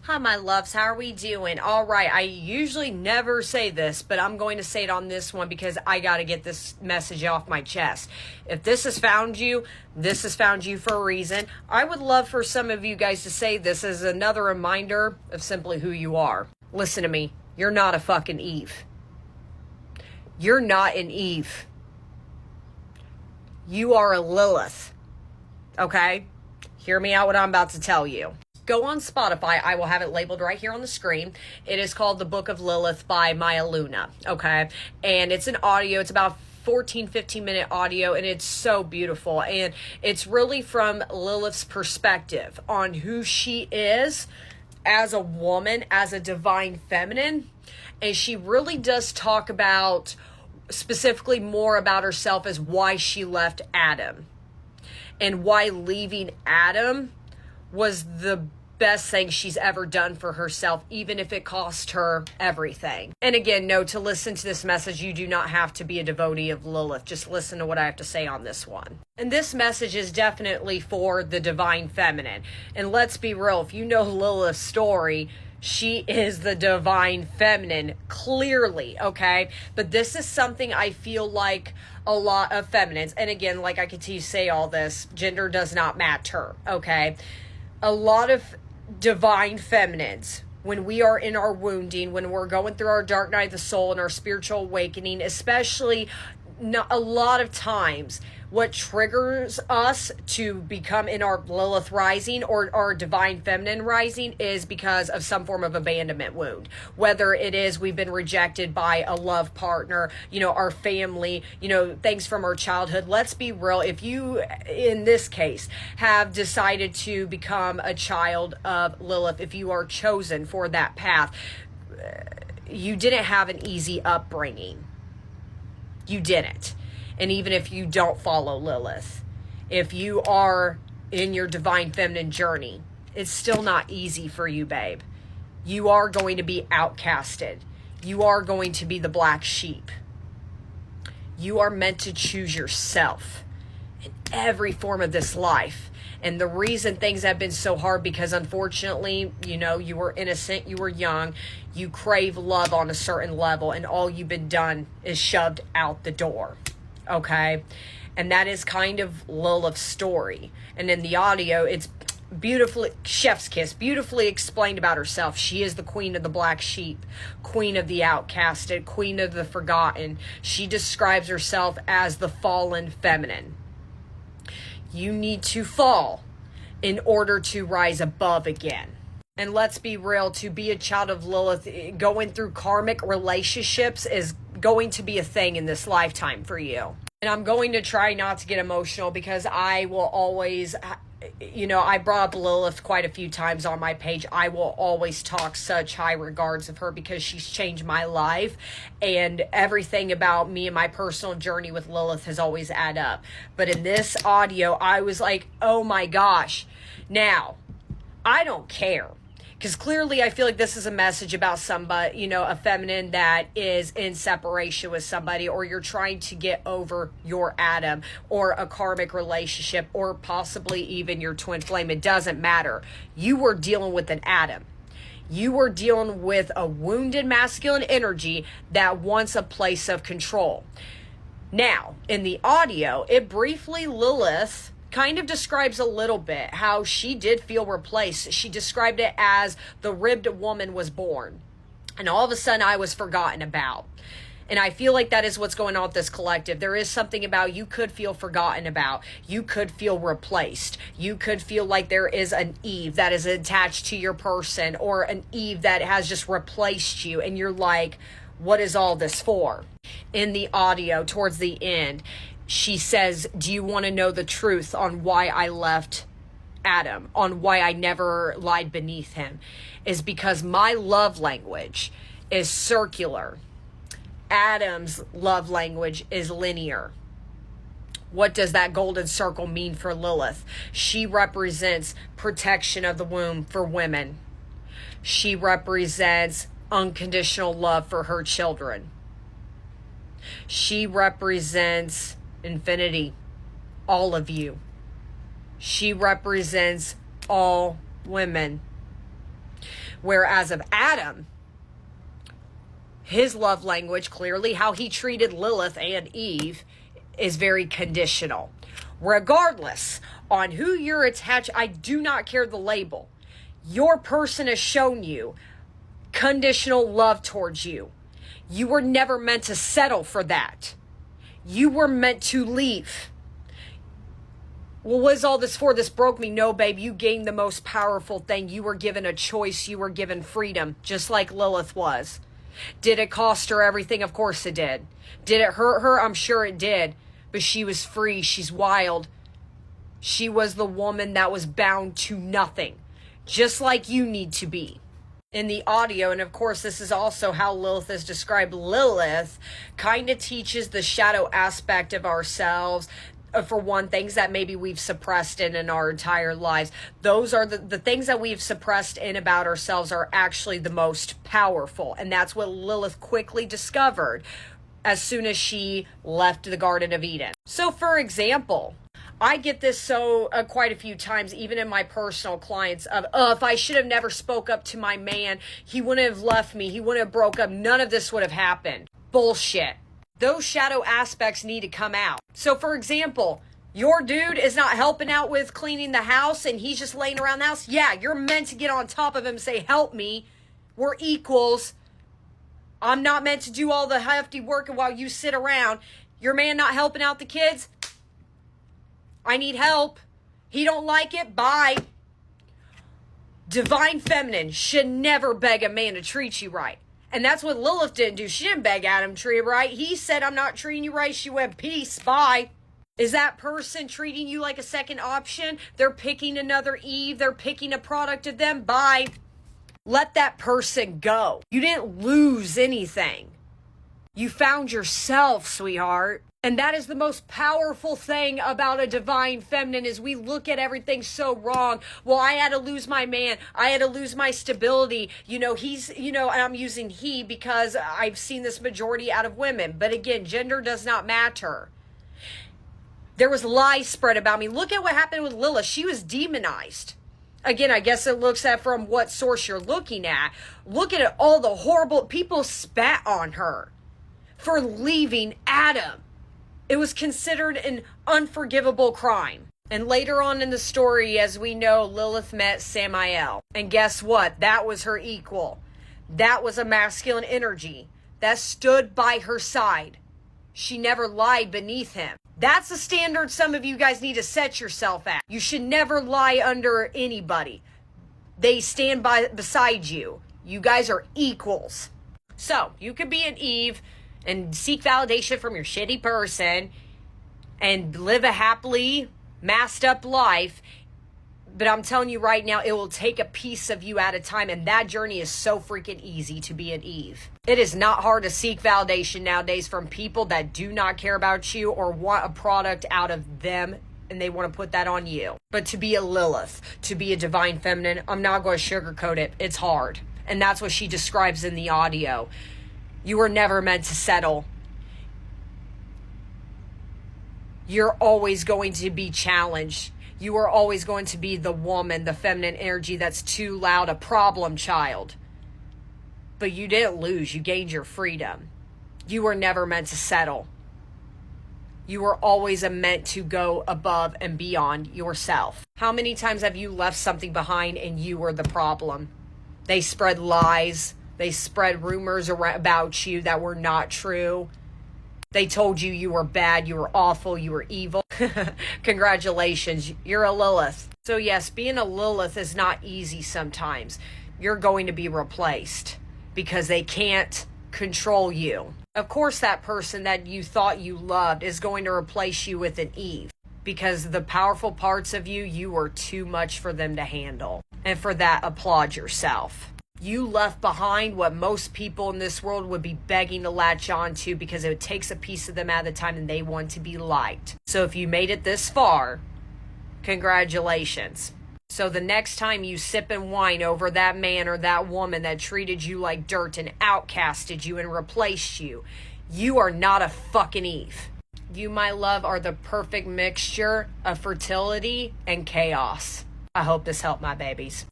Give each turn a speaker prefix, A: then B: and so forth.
A: Hi, my loves. How are we doing? All right. I usually never say this, but I'm going to say it on this one because I got to get this message off my chest. If this has found you, this has found you for a reason. I would love for some of you guys to say this as another reminder of simply who you are. Listen to me. You're not a fucking Eve. You're not an Eve. You are a Lilith. Okay? Hear me out what I'm about to tell you. Go on Spotify. I will have it labeled right here on the screen. It is called The Book of Lilith by Maya Luna. Okay. And it's an audio. It's about 15 minute audio, and it's so beautiful. And it's really from Lilith's perspective on who she is as a woman, as a divine feminine. And she really does talk about specifically more about herself as why she left Adam and why leaving Adam was the best thing she's ever done for herself, even if it cost her everything. And again, no, to listen to this message, you do not have to be a devotee of Lilith. Just listen to what I have to say on this one. And this message is definitely for the divine feminine. And let's be real, if you know Lilith's story, she is the divine feminine, clearly, okay? But this is something I feel like a lot of feminines, and again, like I continue to say all this, gender does not matter, okay? A lot of divine feminines, when we are in our wounding, when we're going through our dark night of the soul and our spiritual awakening, especially a lot of times, what triggers us to become in our Lilith rising or our divine feminine rising is because of some form of abandonment wound. Whether it is we've been rejected by a love partner, our family, things from our childhood. Let's be real. If you, in this case, have decided to become a child of Lilith, if you are chosen for that path, you didn't have an easy upbringing. You didn't. And even if you don't follow Lilith, if you are in your divine feminine journey, it's still not easy for you, babe. You are going to be outcasted. You are going to be the black sheep. You are meant to choose yourself in every form of this life. And the reason things have been so hard, because unfortunately, you were innocent, you were young, you crave love on a certain level, and all you've been done is shoved out the door. Okay? And that is kind of Lilith's story. And in the audio, it's beautifully, chef's kiss, beautifully explained about herself. She is the queen of the black sheep, queen of the outcasted, queen of the forgotten. She describes herself as the fallen feminine. You need to fall in order to rise above again. And let's be real, to be a child of Lilith, going through karmic relationships is going to be a thing in this lifetime for you. And I'm going to try not to get emotional because I will always, I brought up Lilith quite a few times on my page. I will always talk such high regards of her because she's changed my life, and everything about me and my personal journey with Lilith has always added up. But in this audio, I was like, oh my gosh. Now, I don't care. Because clearly I feel like this is a message about somebody, a feminine that is in separation with somebody, or you're trying to get over your Adam, or a karmic relationship, or possibly even your twin flame. It doesn't matter. You were dealing with an Adam. You were dealing with a wounded masculine energy that wants a place of control. Now, in the audio, it briefly, Lilith kind of describes a little bit how she did feel replaced. She described it as the ribbed woman was born, and all of a sudden I was forgotten about. And I feel like that is what's going on with this collective. There is something about you could feel forgotten about. You could feel replaced. You could feel like there is an Eve that is attached to your person, or an Eve that has just replaced you. And you're like, what is all this for? In the audio, towards the end, she says, do you want to know the truth on why I left Adam, on why I never lied beneath him? Is because my love language is circular. Adam's love language is linear. What does that golden circle mean for Lilith? She represents protection of the womb for women. She represents unconditional love for her children. She represents infinity, all of you. She represents all women. Whereas of Adam, his love language, clearly how he treated Lilith and Eve, is very conditional. Regardless on who you're attached, I do not care the label. Your person has shown you conditional love towards you. You were never meant to settle for that. You were meant to leave. Well, what is all this for? This broke me. No, babe, you gained the most powerful thing. You were given a choice. You were given freedom, just like Lilith was. Did it cost her everything? Of course it did. Did it hurt her? I'm sure it did. But she was free. She's wild. She was the woman that was bound to nothing, just like you need to be. In the audio, and of course this is also how Lilith is described, Lilith kind of teaches the shadow aspect of ourselves. For one, things that maybe we've suppressed in our entire lives. Those are the things that we've suppressed in about ourselves are actually the most powerful. And that's what Lilith quickly discovered as soon as she left the Garden of Eden. So for example, I get this quite a few times, even in my personal clients, of, if I should have never spoke up to my man, he wouldn't have left me, he wouldn't have broke up, none of this would have happened. Bullshit. Those shadow aspects need to come out. So for example, your dude is not helping out with cleaning the house and he's just laying around the house. Yeah, you're meant to get on top of him and say, help me. We're equals. I'm not meant to do all the hefty work while you sit around. Your man not helping out the kids. I need help. He don't like it. Bye. Divine feminine should never beg a man to treat you right. And that's what Lilith didn't do. She didn't beg Adam to treat her right. He said, I'm not treating you right. She went, peace, bye. Is that person treating you like a second option? They're picking another Eve. They're picking a product of them. Bye. Let that person go. You didn't lose anything. You found yourself, sweetheart. And that is the most powerful thing about a divine feminine is we look at everything so wrong. Well, I had to lose my man. I had to lose my stability. He's, and I'm using he because I've seen this majority out of women. But again, gender does not matter. There was lies spread about me. Look at what happened with Lilith. She was demonized. Again, I guess it looks at from what source you're looking at. Look at all the horrible people spat on her for leaving Adam. It was considered an unforgivable crime. And later on in the story, as we know, Lilith met Samael. And guess what? That was her equal. That was a masculine energy that stood by her side. She never lied beneath him. That's the standard some of you guys need to set yourself at. You should never lie under anybody. They stand beside you. You guys are equals. So, you could be an Eve and seek validation from your shitty person and live a happily masked up life. But I'm telling you right now, it will take a piece of you at a time. And that journey is so freaking easy to be an Eve. It is not hard to seek validation nowadays from people that do not care about you or want a product out of them. And they want to put that on you. But to be a Lilith, to be a divine feminine, I'm not going to sugarcoat it. It's hard. And that's what she describes in the audio. You were never meant to settle. You're always going to be challenged. You are always going to be the woman, the feminine energy that's too loud, a problem child. But you didn't lose. You gained your freedom. You were never meant to settle. You were always meant to go above and beyond yourself. How many times have you left something behind and you were the problem? They spread lies. They spread rumors about you that were not true. They told you you were bad, you were awful, you were evil. Congratulations, you're a Lilith. So yes, being a Lilith is not easy sometimes. You're going to be replaced because they can't control you. Of course, that person that you thought you loved is going to replace you with an Eve because the powerful parts of you were too much for them to handle. And for that, applaud yourself. You left behind what most people in this world would be begging to latch on to because it takes a piece of them at a time and they want to be liked. So if you made it this far, congratulations. So the next time you sip and whine over that man or that woman that treated you like dirt and outcasted you and replaced you, you are not a fucking Eve. You, my love, are the perfect mixture of fertility and chaos. I hope this helped my babies.